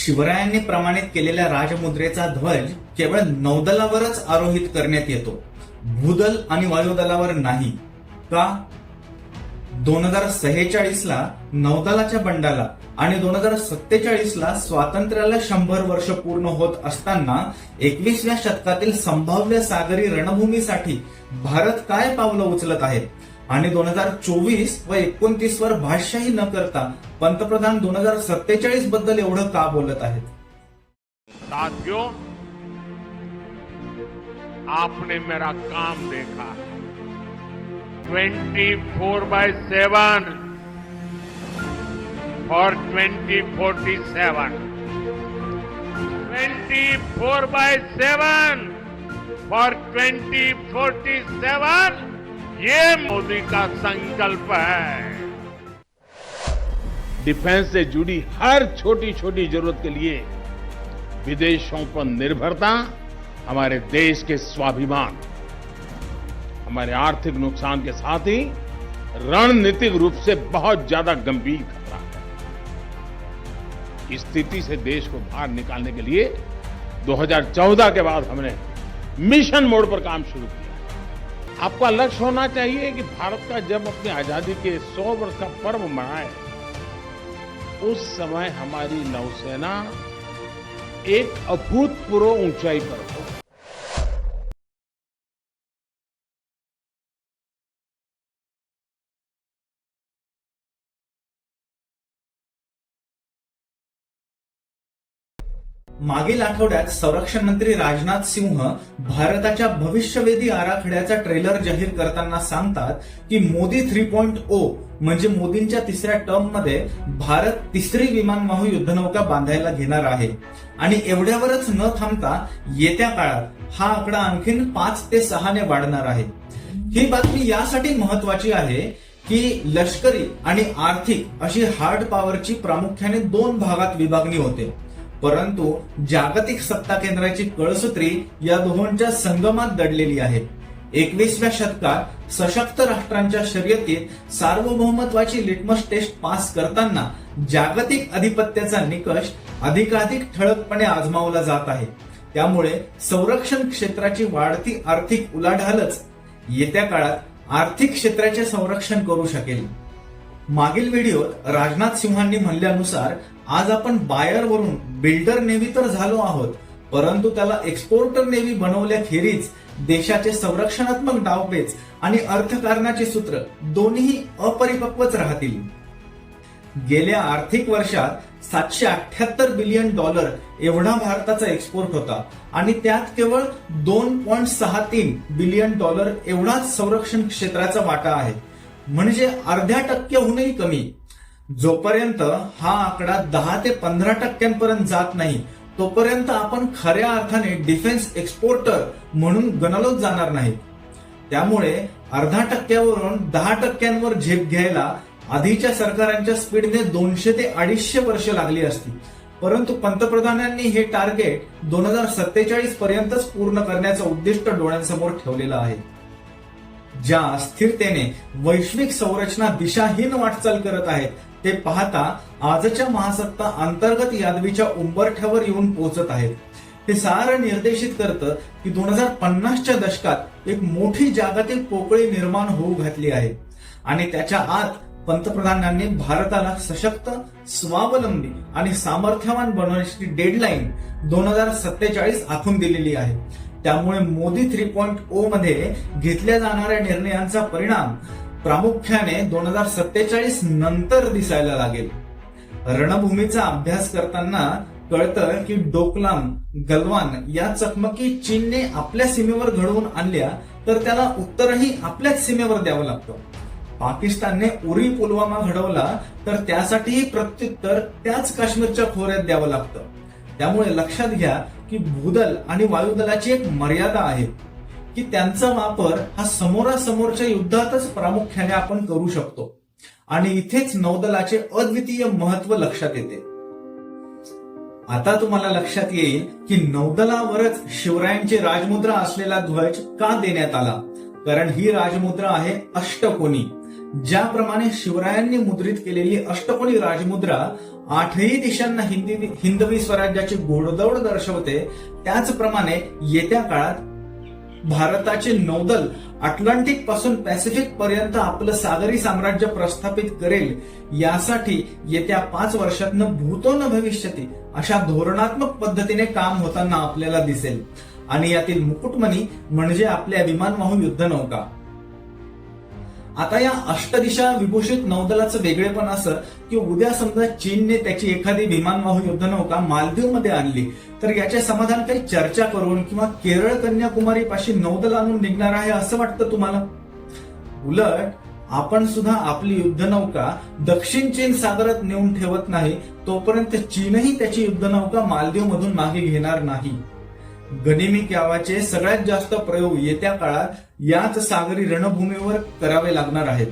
शिवरायांनी प्रमाणित केलेल्या राजमुद्रेचा ध्वज केवळ नौदलावरच आरोहित करण्यात येतो, भूदल आणि वायुदलावर नाही. का? 2046 ला नौदलाच्या बंडाला आणि 2047 ला स्वातंत्र्याला 100 वर्ष पूर्ण होत असताना 21व्या शतकातील संभाव्य सागरी रणभूमीसाठी भारत काय पावलं उचलत आहे आणि 2024 व 29 वर भाष्यही न करता पंतप्रधान 2047 बद्दल एवढं का बोलत आहेत? साथियों, आपने मेरा काम देखा. 24/7 for 2047. 24/7 for 2047. ये मोदी का संकल्प है. डिफेंस से जुड़ी हर छोटी छोटी जरूरत के लिए विदेशों पर निर्भरता हमारे देश के स्वाभिमान, हमारे आर्थिक नुकसान के साथ ही रणनीतिक रूप से बहुत ज्यादा गंभीर खतरा है. इस स्थिति से देश को बाहर निकालने के लिए 2014 के बाद हमने मिशन मोड पर काम शुरू किया. आपका लक्ष्य होना चाहिए कि भारत का जब अपनी आजादी के 100 वर्ष का पर्व मनाए, उस समय हमारी नौसेना एक अभूतपूर्व ऊंचाई पर हो. मागील आठवड्यात संरक्षण मंत्री राजनाथ सिंह भारताच्या भविष्यवेधी आराखड्याचा ट्रेलर जाहीर करताना सांगतात की मोदी 3.0 म्हणजे मोदींच्या तिसऱ्या टर्म मध्ये भारत तिसरी विमानवाहू युद्धनौका बांधायला घेणार आहे आणि एवढ्यावरच न थांबता येत्या काळात हा आकडा आणखीन 5 ते 6 ने वाढणार आहे. ही बातमी यासाठी महत्वाची आहे की लष्करी आणि आर्थिक अशी हार्ड पॉवरची प्रामुख्याने 2 भागात विभागणी होते, परंतु जागतिक सत्ता केंद्राची कळसूत्री या दोहोंच्या संगमात दडलेली आहे. 21व्या शतकात सशक्त राष्ट्रांच्या शर्यतीत सार्वभौमत्वाची लिटमस टेस्ट पास करताना जागतिक अधिपत्याचा निकष अधिकाधिक ठळकपणे आजमावला जात आहे. त्यामुळे संरक्षण क्षेत्राची वाढती आर्थिक उलाढालच येत्या काळात आर्थिक क्षेत्राचे संरक्षण करू शकेल. मागील व्हिडिओत राजनाथ सिंहांनी म्हणल्यानुसार आज आपण बायर वरून बिल्डर नेव्ही तर झालो आहोत, परंतु त्याला एक्सपोर्टर नेव्ही बनवल्याखेरीज देशाचे संरक्षणात्मक डावपेच आणि अर्थकारणाचे सूत्र दोन्ही अपरिपक्वच राहतील. गेल्या आर्थिक वर्षात $778 बिलियन एवढा भारताचा एक्सपोर्ट होता आणि त्यात केवळ $2.63 बिलियन एवढाच संरक्षण क्षेत्राचा वाटा आहे, म्हणजे अर्ध्या टक्क्याहूनही कमी. जोपर्यंत हा आकडा 10 ते 15% जात नाही तोपर्यंत आपण खऱ्या अर्थाने डिफेन्स एक्सपोर्टर म्हणून गणलोच जाणार नाही. त्यामुळे अर्धा टक्क्यावरून 10% झेप घ्यायला आधीच्या सरकारांच्या स्पीडने 200 ते 250 वर्ष लागली असती, परंतु पंतप्रधानांनी हे टार्गेट 2047 पर्यंतच पूर्ण करण्याचं उद्दिष्ट डोळ्यांसमोर ठेवलेलं आहे. ज्या अस्थिरतेने वैश्विक संरचना दिशाहीन वाटचाल करत आहेत ते पाहता आजच्या महासत्ता अंतर्गत यादवीच्या उंबरठ्यावर येऊन पोहोचत आहेत. हे सारं निर्देशित करतं की 2050च्या दशकात एक मोठी जागतिक पोकळी निर्माण होऊ घातली आहे आणि त्याच्या आत पंतप्रधानांनी भारताला सशक्त, स्वावलंबी आणि सामर्थ्यवान बनवण्याची डेडलाईन 2047 आखून दिलेली आहे. त्यामुळे मोदी 3.0 मध्ये घेतल्या जाणाऱ्या निर्णयांचा परिणाम प्रामुख्याने 2047 नंतर दिसायला लागेल. रणभूमीचा अभ्यास करताना कळतं की डोकलाम, गलवान या चकमकी चीनने आपल्या सीमेवर घडवून आणल्या तर त्याला उत्तरही आपल्याच सीमेवर द्यावं लागतं. पाकिस्तानने उरी पुलवामा घडवला तर त्यासाठीही प्रत्युत्तर त्याच काश्मीरच्या खोऱ्यात द्यावं लागतं. त्यामुळे लक्षात घ्या की भूदल आणि वायुदलाची एक मर्यादा आहे की त्यांचा वापर हा समोरासमोरच्या युद्धातच प्रामुख्याने आपण करू शकतो आणि इथेच नौदलाचे अद्वितीय महत्व लक्षात येते. आता तुम्हाला लक्षात येईल की नौदलावरच शिवरायांची राजमुद्रा असलेला ध्वज का देण्यात आला, कारण ही राजमुद्रा आहे अष्टकोनी. ज्याप्रमाणे शिवरायांनी मुद्रित केलेली अष्टकोनी राजमुद्रा आठही दिशांना हिंदवी स्वराज्याची घोडदौड दर्शवते, त्याचप्रमाणे येत्या काळात भारताचे नौदल अटलांटिक पासून पॅसिफिक पर्यंत आपलं सागरी साम्राज्य प्रस्थापित करेल, यासाठी येत्या 5 वर्षातनं भूतो न भविष्यती अशा धोरणात्मक पद्धतीने काम होताना आपल्याला दिसेल. आणि यातील मुकुटमणी म्हणजे आपल्या विमानवाहू युद्धनौका. आता या अष्टदिशा विभूषित नौदलाचं वेगळेपण असं की उद्या समजा चीनने त्याची एखादी विमानवाहू युद्धनौका मालदीवमध्ये आणली तर याचे समाधान काही चर्चा करून किंवा केरळ कन्याकुमारी पाशी नौदल आणून निघणार आहे असं वाटतं तुम्हाला? उलट आपण सुद्धा आपली युद्धनौका दक्षिण चीन सागरात नेऊन ठेवत नाही तोपर्यंत चीनही त्याची युद्धनौका मालदीव मधून मागे घेणार नाही. गनिमी क्यावाचे सगळ्यात जास्त प्रयोग येत्या काळात याच सागरी रणभूमीवर करावे लागणार आहेत.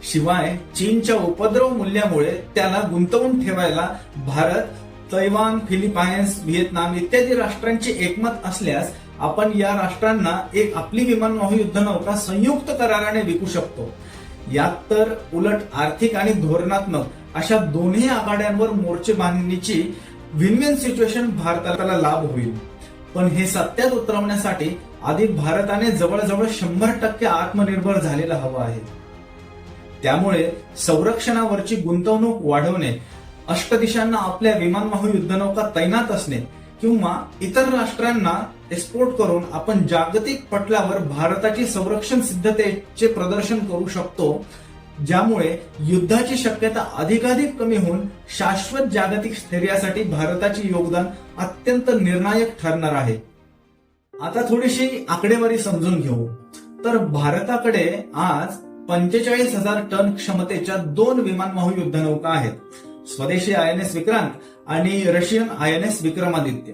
शिवाय चीनच्या उपद्रव मूल्यामुळे त्याला गुंतवून ठेवायला भारत, तैवान, फिलिपाईन्स, व्हिएतनाम इत्यादी राष्ट्रांचे एकमत असल्यास आपण या राष्ट्रांना एक आपली विमानवाहू युद्धनौका संयुक्त कराराने विकू शकतो. यात तर उलट आर्थिक आणि धोरणात्मक अशा दोन्ही आघाड्यांवर मोर्चे बांधणीची विन विन सिच्युएशन भारताला लाभ होईल. पण हे सत्यात उतरवण्यासाठी आधी भारताने जवळजवळ 100% आत्मनिर्भर झालेला हवा आहे. त्यामुळे संरक्षणावरची गुंतवणूक वाढवणे, अष्टदिशांना आपल्या विमानवाहू युद्धनौका तैनात असणे किंवा इतर राष्ट्रांना एक्सपोर्ट करून आपण जागतिक पटलावर भारताची संरक्षण सिद्धतेचे प्रदर्शन करू शकतो, ज्यामुळे युद्धाची शक्यता अधिकाधिक कमी होऊन शाश्वत जागतिक स्थैर्यासाठी भारताचे योगदान अत्यंत निर्णायक ठरणार आहे. आता थोडीशी आकडेवारी समजून घेऊ तर भारताकडे आज 45,000 टन क्षमतेच्या 2 विमानवाहू युद्धनौका आहेत, स्वदेशी INS विक्रांत आणि रशियन INS विक्रमादित्य.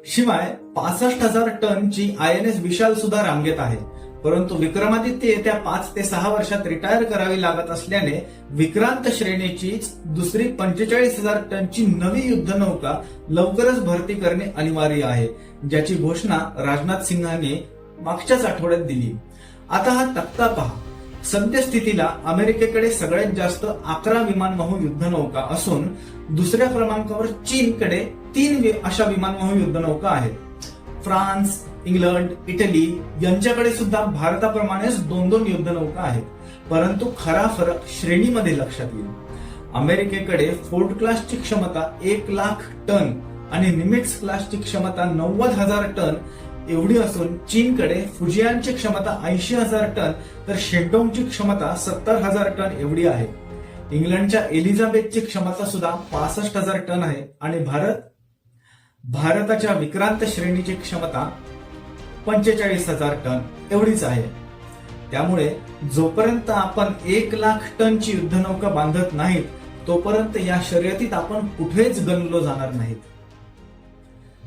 शिवाय 65,000 टनची INS विशाल सुद्धा रांगेत आहे. परंतु विक्रमादित्य येत्या 5 ते 6 वर्षात रिटायर करावी लागत असल्याने विक्रांत श्रेणीची दुसरी 45,000 टनची नवी युद्धनौका लवकरच भरती करणे अनिवार्य आहे, ज्याची घोषणा राजनाथ सिंहांनी मागच्याच आठवड्यात दिली. आता हा तक्ता पहा. सद्यस्थितीला अमेरिकेकडे सगळ्यात जास्त 11 विमानवाहू युद्धनौका असून दुसऱ्या क्रमांकावर चीनकडे 3 अशा विमानवाहू युद्धनौका आहेत. फ्रान्स, इंग्लंड, इटली यांच्याकडे सुद्धा भारताप्रमाणेच 2-2 युद्धनौका आहेत. परंतु खरा फरक श्रेणीमध्ये लक्षात येईल. अमेरिकेकडे फोर्ड क्लासची क्षमता 1,00,000 टन आणि निमिट्स क्लासची क्षमता 90,000 टन एवढी असून चीनकडे फुजियानची क्षमता 80,000 टन तर शेंडोंगची क्षमता 70,000 टन एवढी आहे. इंग्लंडच्या एलिझाबेथची क्षमता सुद्धा 65,000 टन आहे आणि भारताच्या विक्रांत श्रेणीची क्षमता 45,000 टन एवढीच आहे. त्यामुळे जोपर्यंत आपण 1,00,000 टनची युद्धनौका बांधत नाहीत तोपर्यंत या शर्यतीत आपण कुठेच गणलो जाणार नाहीत.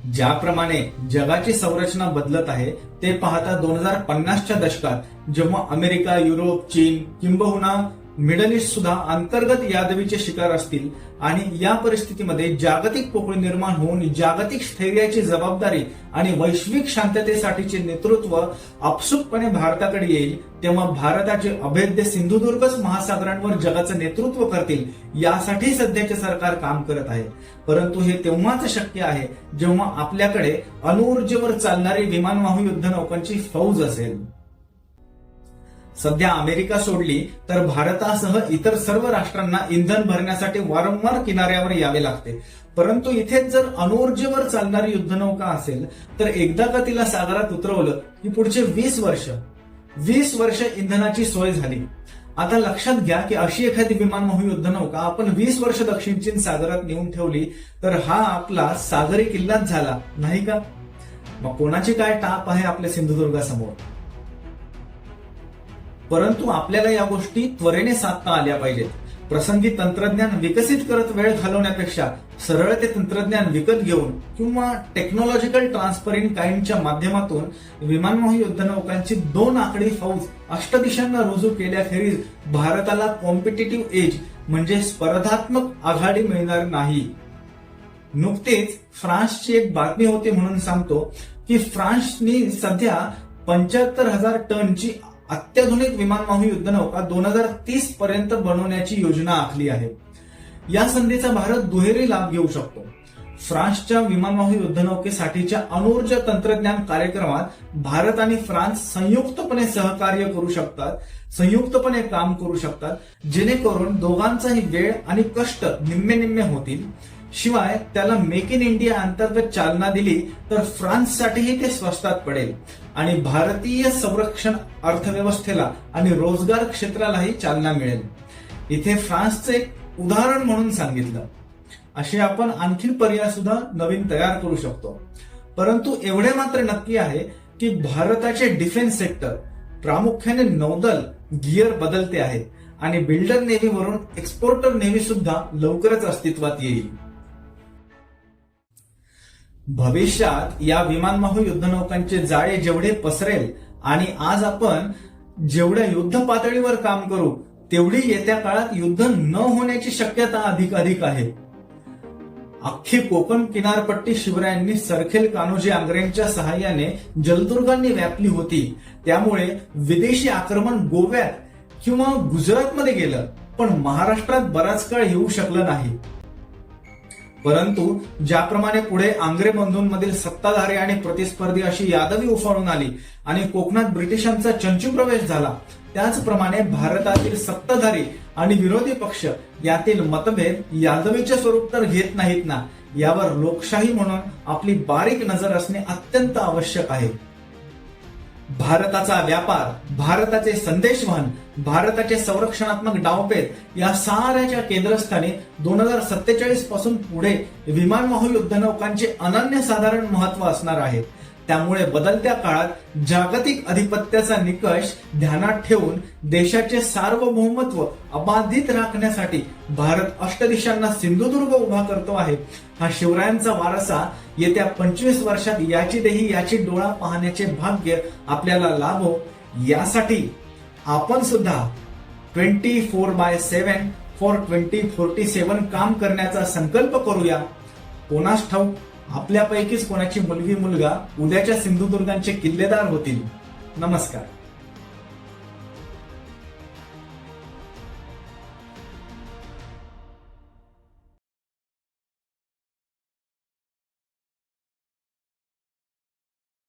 ज्याप्रमाणे जगाची संरचना बदलत आहे ते पाहता 2050च्या दशकात जेव्हा अमेरिका, युरोप, चीन किंबहुना मिडल ईस्ट सुद्धा अंतर्गत यादवीचे शिकार असतील आणि या परिस्थितीमध्ये जागतिक पोकळी निर्माण होऊन जागतिक स्थैर्याची जबाबदारी आणि वैश्विक शांततेसाठीचे नेतृत्व आपसूकपणे भारताकडे येईल, तेव्हा भारताचे अभेद्य सिंधुदुर्गच महासागरांवर जगाचं नेतृत्व करतील यासाठी सध्याचे सरकार काम करत आहे. परंतु हे तेव्हाच शक्य आहे जेव्हा आपल्याकडे अणुऊर्जेवर चालणारी विमानवाहू युद्धनौकांची फौज असेल. सध्या अमेरिका सोडली तर भारतासह इतर सर्व राष्ट्रांना इंधन भरण्यासाठी वारंवार किनाऱ्यावर यावे लागते. परंतु इथेच जर अणुऊर्जेवर चालणारी युद्धनौका असेल तर एकदा का तिला सागरात उतरवलं की पुढचे 20 वर्ष इंधनाची सोय झाली. आता लक्षात घ्या की अशी एखादी विमानवाहू युद्धनौका आपण 20 वर्ष दक्षिण चीन सागरात नेऊन ठेवली तर हा आपला सागरी किल्लाच झाला नाही का? मग कोणाची काय टाप आहे आपल्या सिंधुदुर्गासमोर? परंतु आपल्याला या गोष्टी त्वरेने साधता आल्या पाहिजेत. प्रसंगी तंत्रज्ञान विकसित करत वेळ घालवण्यापेक्षा सरळ ते तंत्रज्ञान विकत घेऊन किंवा टेक्नॉलॉजिकल ट्रान्सफर इन काइंडच्या माध्यमातून विमानवाहू युद्धनौकांची 2 आकडी फौज अष्टदिशांना रुजू केल्याखेरीज भारताला कॉम्पिटिटिव्ह एज म्हणजे स्पर्धात्मक आघाडी मिळणार नाही. नुकतेच फ्रान्सची एक बातमी होती म्हणून सांगतो की फ्रान्सनी सध्या 75,000 टनची अत्याधुनिक विमानवाहू युद्धनौका 2030 पर्यंत बनवण्याची योजना आखली आहे. या संधीचा भारत दुहेरी लाभ घेऊ शकतो. फ्रान्सच्या विमानवाहू युद्धनौकेसाठीच्या अणुऊर्जा तंत्रज्ञान कार्यक्रमात भारत आणि फ्रान्स संयुक्तपणे सहकार्य करू शकतात, संयुक्तपणे काम करू शकतात, जेणेकरून दोघांचाही वेळ आणि कष्ट निम्मे निम्मे होतील. शिवाय त्याला मेक इन इंडिया अंतर्गत चालना दिली तर फ्रान्ससाठीही ते स्वस्तात पडेल आणि भारतीय संरक्षण अर्थव्यवस्थेला आणि रोजगार क्षेत्रालाही चालना मिळेल. इथे फ्रान्सचे एक उदाहरण म्हणून सांगितलं. असे आपण आणखी पर्याय सुद्धा नवीन तयार करू शकतो. परंतु एवढे मात्र नक्की आहे की भारताचे डिफेन्स सेक्टर प्रामुख्याने नौदल गिअर बदलते आहे आणि बिल्डर नेव्ही वरून एक्सपोर्टर नेव्ही सुद्धा लवकरच अस्तित्वात येईल. भविष्यात या विमानवाहू युद्धनौकांचे जाळे जेवढे पसरेल आणि आज आपण जेवढ्या युद्ध पातळीवर काम करू तेवढी येत्या काळात युद्ध न होण्याची शक्यता अधिक आहे. अख्खी कोकण किनारपट्टी शिवरायांनी सरखेल कान्होजी आंग्रेंच्या सहाय्याने जलदुर्गांनी व्यापली होती. त्यामुळे विदेशी आक्रमण गोव्यात किंवा गुजरातमध्ये गेलं पण महाराष्ट्रात बराच काळ येऊ शकलं नाही. परंतु ज्याप्रमाणे पुढे आंग्रे बंधूंमधील सत्ताधारी आणि प्रतिस्पर्धी अशी यादवी उफाळून आली आणि कोकणात ब्रिटिशांचा चंचू प्रवेश झाला, त्याचप्रमाणे भारतातील सत्ताधारी आणि विरोधी पक्ष यातील मतभेद यादवीचे स्वरूप तर घेत नाहीत ना, यावर लोकशाही म्हणून आपली बारीक नजर असणे अत्यंत आवश्यक आहे. भारताचा व्यापार, भारताचे संदेशवहन, भारताचे संरक्षणात्मक डावपेच या साऱ्याच्या केंद्रस्थानी 2047 पासून पुढे विमानवाहू युद्धनौकांचे अनन्यसाधारण महत्व असणार आहे. त्यामुळे बदलत्या काळात जागतिक अधिपत्याचा निकष ध्यानात ठेवून देशाचे सार्वभौमत्व अबाधित राखण्यासाठी भारत अष्टदिशांना सिंधुदुर्ग उभा करतो आहे. हा शिवरायांचा वारसा येत्या 25 वर्षात याची देही याची डोळा पाहण्याचे भाग्य आपल्याला लाभो, यासाठी आपण सुद्धा 24/7 फॉर 2047 काम करण्याचा संकल्प करूया. कोणास ठाऊक आपल्यापैकीच कोणाची मुलगी मुलगा उद्याच्या सिंधुदुर्गांचे किल्लेदार होतील. नमस्कार.